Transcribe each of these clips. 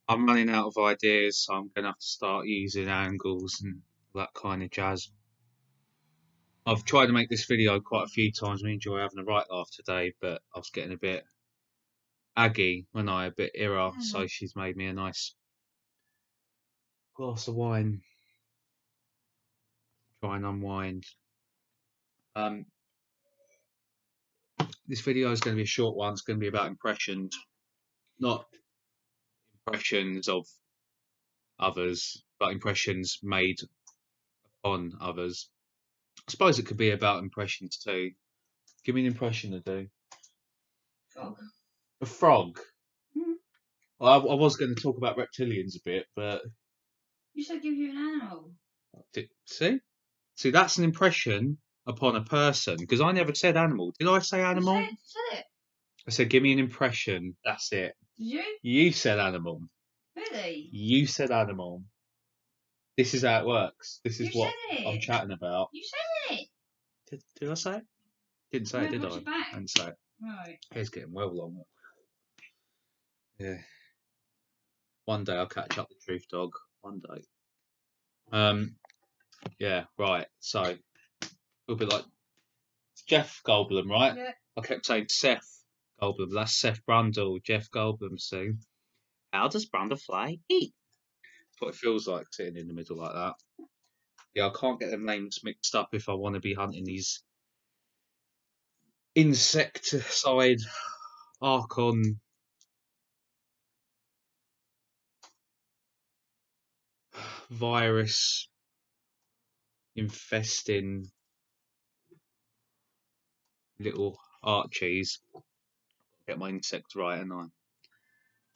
I'm running out of ideas, so I'm going to have to start using angles and that kind of jazz. I've tried to make this video quite a few times. I enjoy having a right laugh today, but I was getting a bit aggy when I a bit irra, so she's made me a nice glass of wine. Try and unwind. This video is going to be a short one. It's going to be about impressions, not impressions of others, but impressions made on others. I suppose it could be about impressions too. Give me an impression to do. Frog. A frog. Hmm. Well, I was going to talk about reptilians a bit, but You said give you an animal. See, that's an impression upon a person. Because I never said animal. Did I say animal? You said it. I said give me an impression. That's it. Did you? You said animal. Really? You said animal. This is how it works. This is You what said it. I'm chatting about. You said it. Did I say it? Didn't say it, did I? Back. I didn't say it. Right. Hair's getting well long. Yeah. One day I'll catch up the truth dog. One day. Yeah, right. So a little bit like Jeff Goldblum, right? Yeah. I kept saying Seth Goldblum. That's Seth Brundle, Jeff Goldblum. So how does Brundle fly eat? That's what it feels like sitting in the middle like that. Yeah, I can't get them names mixed up if I want to be hunting these insecticide Archon virus infesting little Archies. Get my insect right, and I.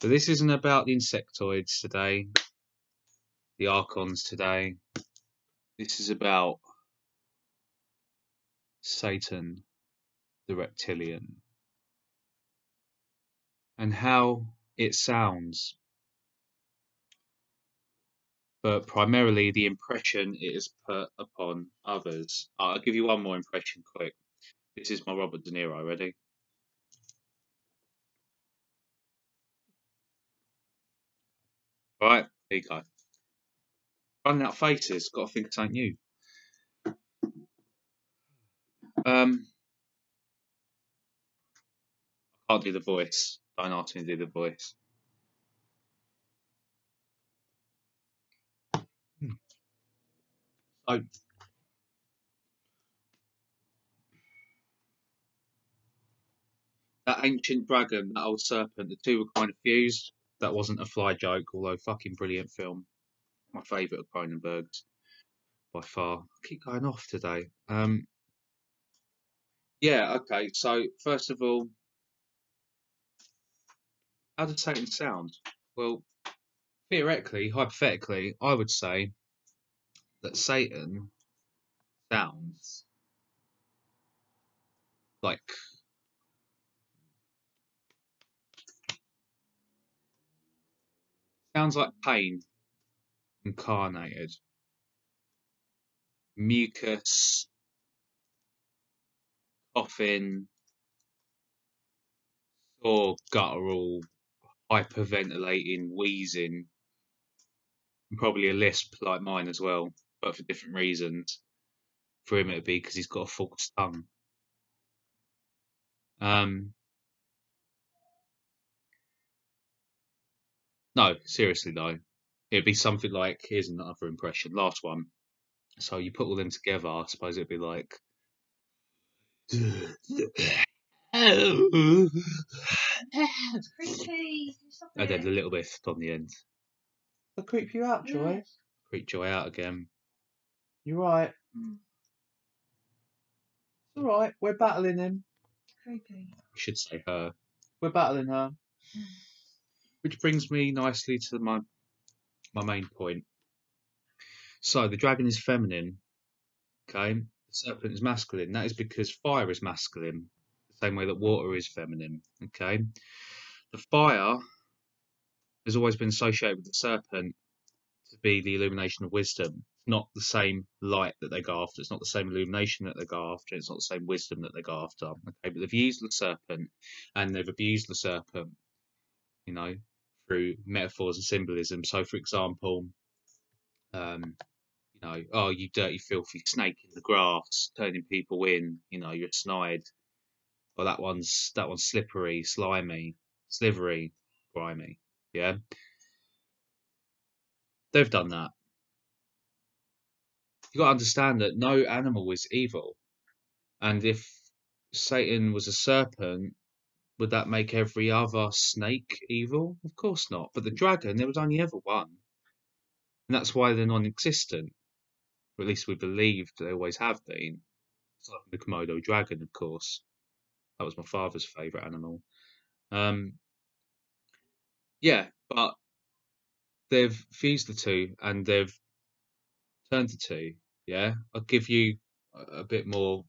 So this isn't about the insectoids today, the Archons today. This is about Satan, the reptilian, and how it sounds. But primarily the impression it is put upon others. I'll give you one more impression quick. This is my Robert De Niro, ready? Alright, there you go. Running out of faces, gotta think of something new. I can't do the voice. Don't ask me to do the voice. So, that ancient dragon, that old serpent, the two were kind of fused. That wasn't a fly joke, although fucking brilliant film. My favourite of Cronenberg's by far. I keep going off today. Yeah, okay, so first of all, how does Satan sound? Well, theoretically, hypothetically, I would say that Satan sounds like pain incarnated, mucus, coughing, or guttural, hyperventilating, wheezing, and probably a lisp like mine as well, but for different reasons. For him, it'd be because he's got a false tongue. No, seriously though, it'd be something like, here's another impression, last one. So you put all them together, I suppose it'd be like. It's creepy. Stop And then it. a little bit on the end. I'll creep you out, Joy. Yes. Creep Joy out again. You're right. It's alright, we're battling him. Creepy. I should say her. We're battling her. Which brings me nicely to my main point. So the dragon is feminine. Okay. The serpent is masculine. That is because fire is masculine. The same way that water is feminine. Okay. The fire has always been associated with the serpent to be the illumination of wisdom. It's not the same light that they go after. It's not the same illumination that they go after. It's not the same wisdom that they go after. Okay, but they've used the serpent and they've abused the serpent, you know, through metaphors and symbolism. So, for example, you know, oh, you dirty, filthy snake in the grass, turning people in. You know, you're a snide. Or that one's slippery, slimy, slivery, grimy. Yeah, they've done that. You got to understand that no animal is evil, and if Satan was a serpent, would that make every other snake evil? Of course not. But the dragon, there was only ever one, and that's why they're non-existent. Or at least we believed they always have been. It's like the Komodo dragon, of course. That was my father's favourite animal. Yeah, but they've fused the two and they've turned the two. Yeah, I'll give you a bit more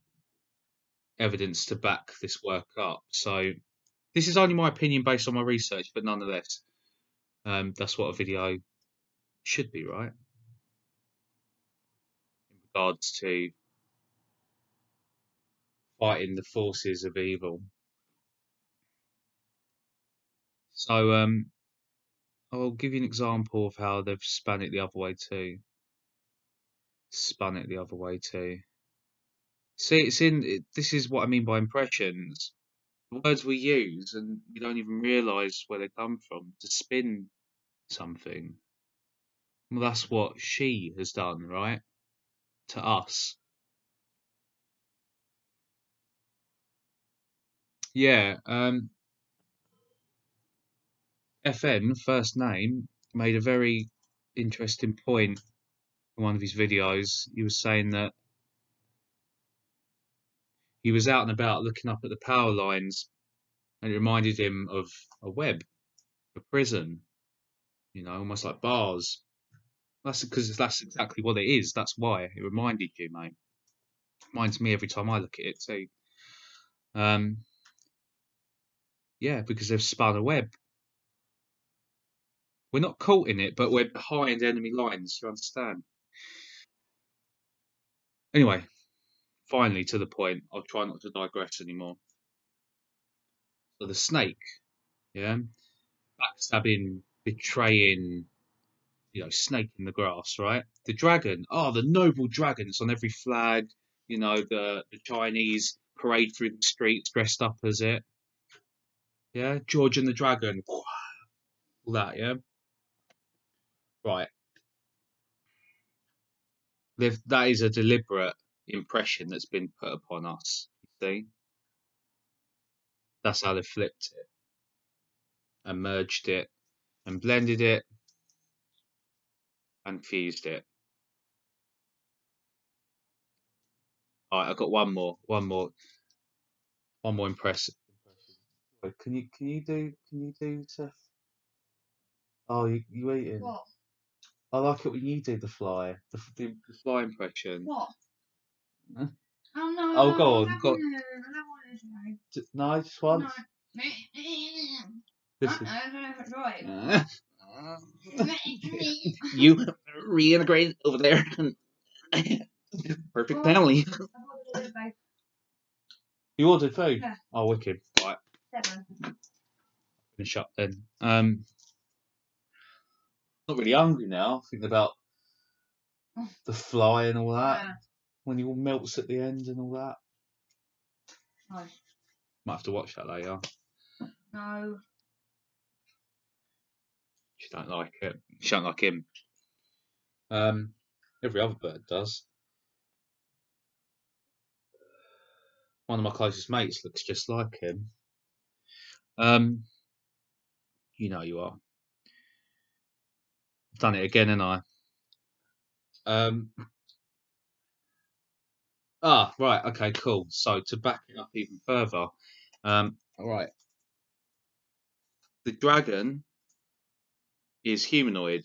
evidence to back this work up. So this is only my opinion based on my research, but nonetheless, that's what a video should be, right? In regards to fighting the forces of evil. So I'll give you an example of how they've spun it the other way too. Spun it the other way too. See, this is what I mean by impressions. The words we use, and we don't even realise where they come from to spin something. Well, that's what she has done, right? To us. Yeah, FN, first name, made a very interesting point in one of his videos. He was saying that he was out and about looking up at the power lines, and it reminded him of a web, a prison, you know, almost like bars. That's because that's exactly what it is. That's why it reminded you, mate. Reminds me every time I look at it too. Yeah, because they've spun a web. We're not caught in it, but we're behind enemy lines. You understand? Anyway, finally to the point. I'll try not to digress anymore. So the snake, yeah, backstabbing, betraying, you know, snake in the grass, right? The dragon, oh, the noble dragon that's on every flag. You know, the Chinese parade through the streets dressed up as it. Yeah, George and the Dragon, all that. Yeah, right. That is a deliberate impression that's been put upon us. You see, that's how they flipped it and merged it and blended it and fused it. All right, I've got one more impressive. Can you do Seth? Oh, you eating? What? I like it when you do the fly, the fly impression. What? Huh? Oh no. Oh, go on, go. I don't want to try. No, just once. No. Listen. I don't know if it's right. You reintegrate over there. Perfect family. You ordered food? Yeah. Oh, wicked. Right. 7. Finish up then. Not really hungry now, thinking about the fly and all that. Yeah. When he all melts at the end and all that. No. Might have to watch that later. No. She don't like it. She don't like him. Every other bird does. One of my closest mates looks just like him. You know you are. I've done it again, and I. Right. Okay. Cool. So to back it up even further, all right. The dragon is humanoid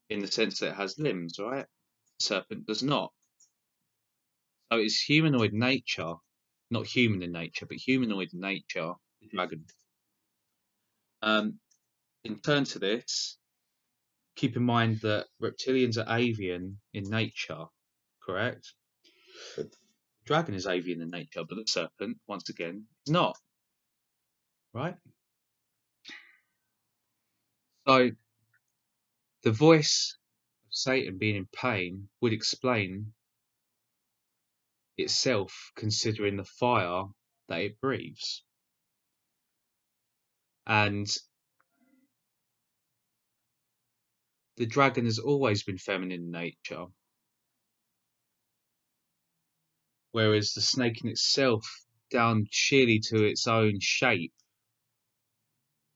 in the sense that it has limbs, right? The serpent does not. So it's humanoid nature, not human in nature, but humanoid in nature. The dragon. In turn to this, keep in mind that reptilians are avian in nature, correct? The dragon is avian in nature, but the serpent, once again, is not. Right? So the voice of Satan being in pain would explain itself, considering the fire that it breathes. And the dragon has always been feminine in nature, whereas the snake in itself, down sheerly to its own shape,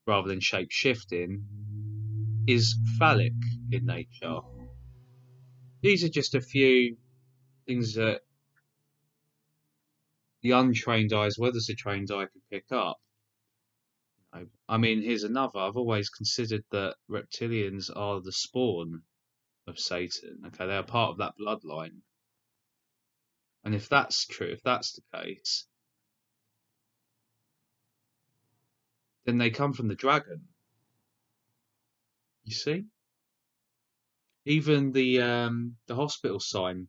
rather than shape shifting, is phallic in nature. These are just a few things that the untrained eye, as well as the trained eye, can pick up. I mean, here's another. I've always considered that reptilians are the spawn of Satan. Okay, they're part of that bloodline. And if that's true, if that's the case, then they come from the dragon. You see? Even the hospital sign,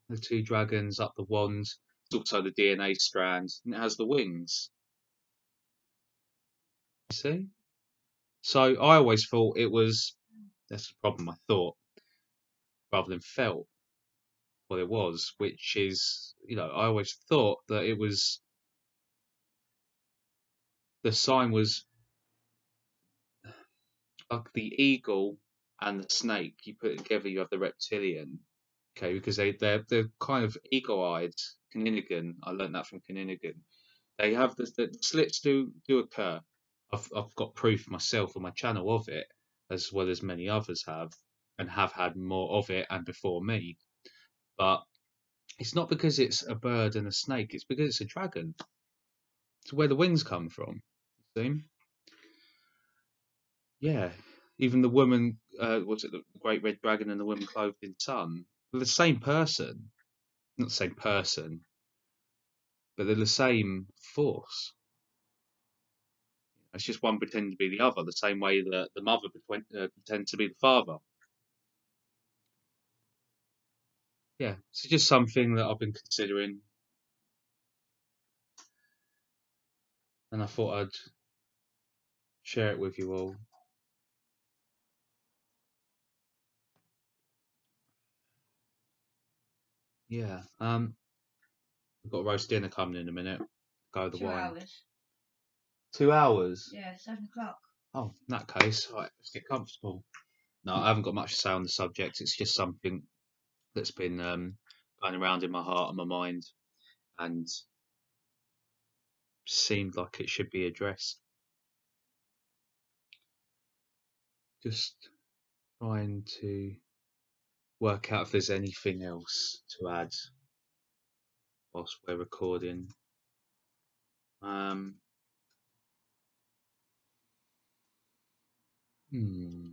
the two dragons up the wand, it's also the DNA strand, and it has the wings. You see? So I always thought it was, that's the problem, I thought, rather than felt what it was, which is, I always thought that it was, the sign was like the eagle and the snake. You put it together, you have the reptilian. Okay, because they're kind of eagle-eyed. Knigan, I learned that from Knigan. They have the slits do occur. I've got proof myself on my channel of it, as well as many others have, and have had more of it and before me. But it's not because it's a bird and a snake. It's because it's a dragon. It's where the wings come from. See? Yeah. Even the woman, what's it, the great red dragon and the woman clothed in sun? They're the same person. Not the same person, but they're the same force. It's just one pretending to be the other, the same way that the mother pretends to be the father. Yeah, it's just something that I've been considering, and I thought I'd share it with you all. Yeah, I've got roast dinner coming in a minute. Go the 2 wine. hours. 2 hours? Yeah, 7 o'clock. Oh, in that case, right, let's get comfortable. No, I haven't got much to say on the subject. It's just something that's been going around in my heart and my mind, and seemed like it should be addressed. Just trying to work out if there's anything else to add whilst we're recording. Um, hmm.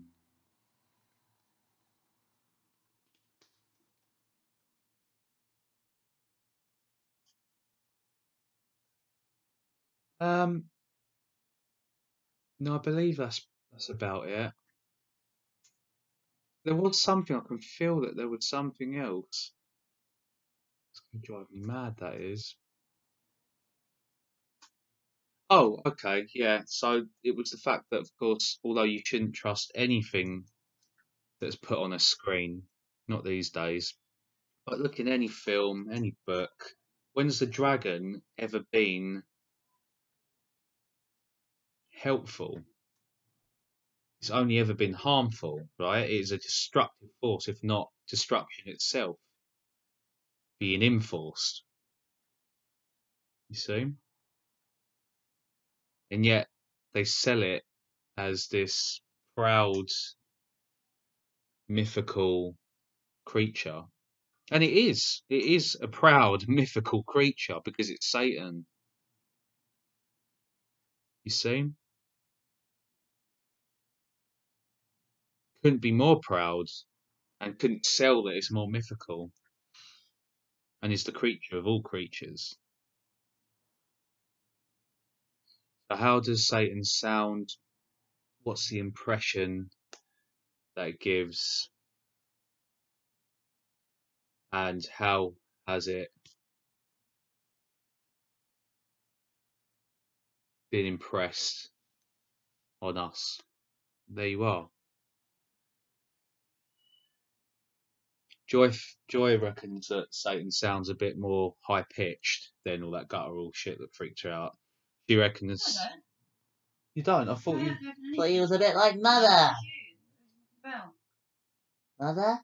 Um, no, I believe that's about it. There was something, I can feel that there was something else. It's going to drive me mad, that is. Oh, okay, yeah. So it was the fact that, of course, although you shouldn't trust anything that's put on a screen, not these days, but look in any film, any book, when's the dragon ever been helpful? It's only ever been harmful, right? It is a destructive force, if not destruction itself, being enforced. You see? And yet they sell it as this proud, mythical creature. And it is a proud, mythical creature because it's Satan. You see? Couldn't be more proud and couldn't sell that it's more mythical and is the creature of all creatures. So how does Satan sound? What's the impression that it gives? And how has it been impressed on us? There you are. Joy reckons that Satan sounds a bit more high pitched than all that guttural shit that freaked her out. She reckons. I don't. You don't? I thought you. Thought he was a bit like Mother. Well, Mother?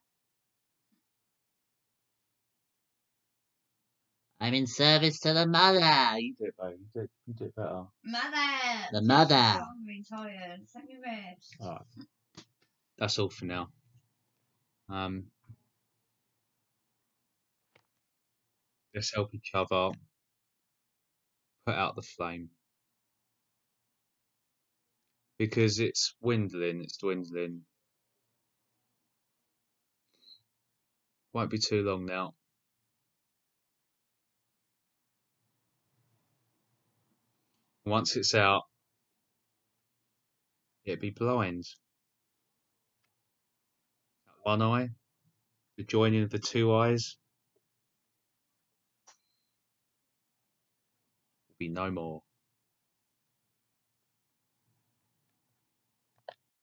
I'm in service to the mother. You did, babe. You did better. mother. The mother. I'm hungry, tired. Take me rest. Alright. That's all for now. Let's help each other put out the flame. Because it's dwindling. Won't be too long now. Once it's out, it'll be blind. That one eye, the joining of the two eyes, will be no more.